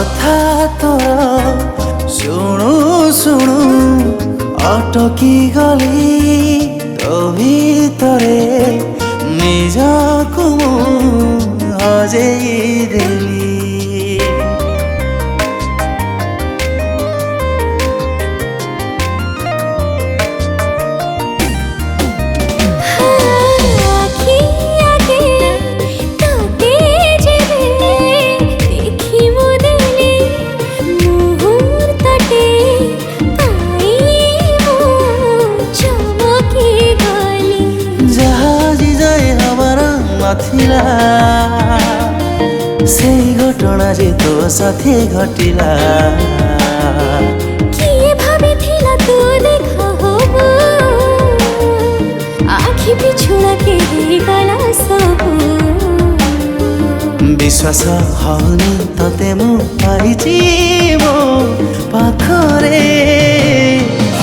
কথা তোর শুণু শুণু অটকি গলি তো ভিতরে নিজকু হজেই দেলি। थिला से घटना जे तो साथे घटिला किए भाबी थिला तू देखा होबो आखि पिछुड़ा के गला सब विश्वास हौनी तते मु पाइछि मो पाखरे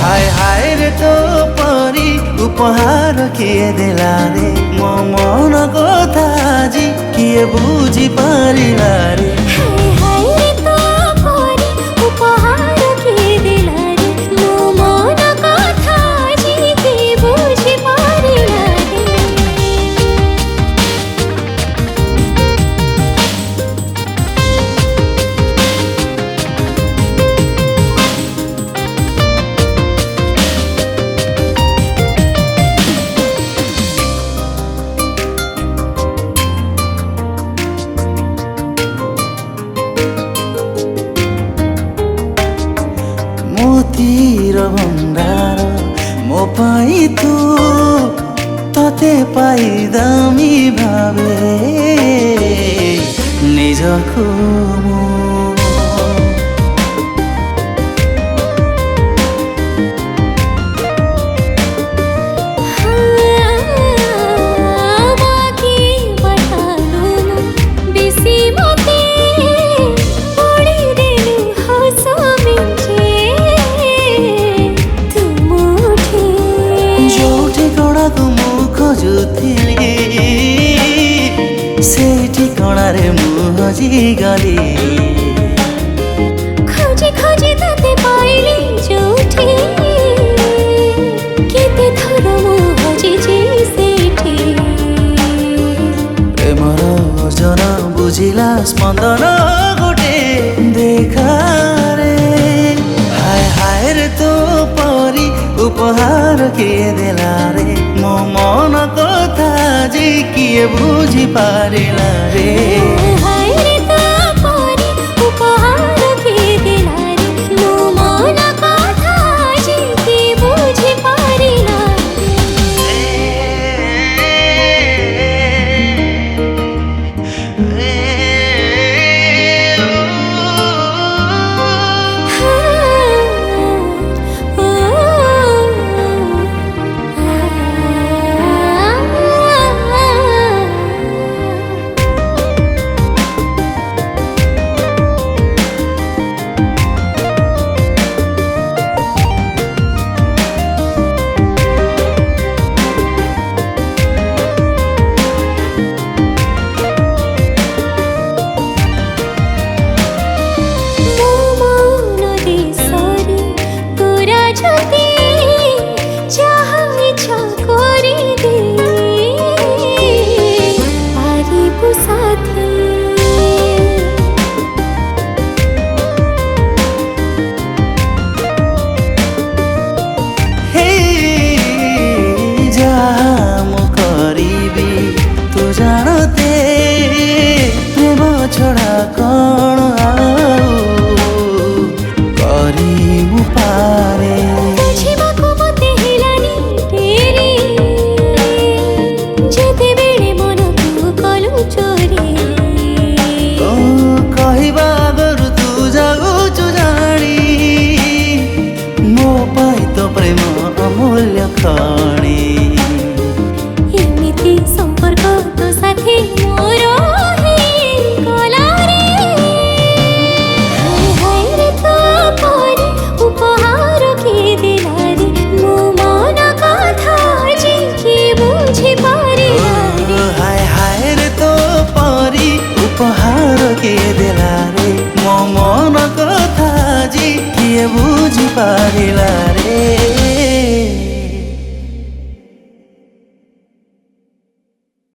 हाय हाय रे तो परी उपहार किए देला रे मो मन कथा जी किए बुझी पारिला रे। हाय हाय रे तो परी उपहार किए देला रे मो मन कथा जी किए बुझी पारिला रे। मोतीर भंडार मो पाई तू तते पाई दामी भावे निजको मो से ठिकाणारे मु हजी गली खोजी खोजी तते पाइली जोठी केते थर मु हजी जे सेठी प्रेमर जन बुझिला स्पंदन गोटे देखा रे हाय हाय रे तो परी उपहार किए देला रे मो मन कथा जी किए बुझी पारिला रे। हाय रे तो परी उपहार किए देला रे मो मन कथा जी किए बुझी पारिला साथी।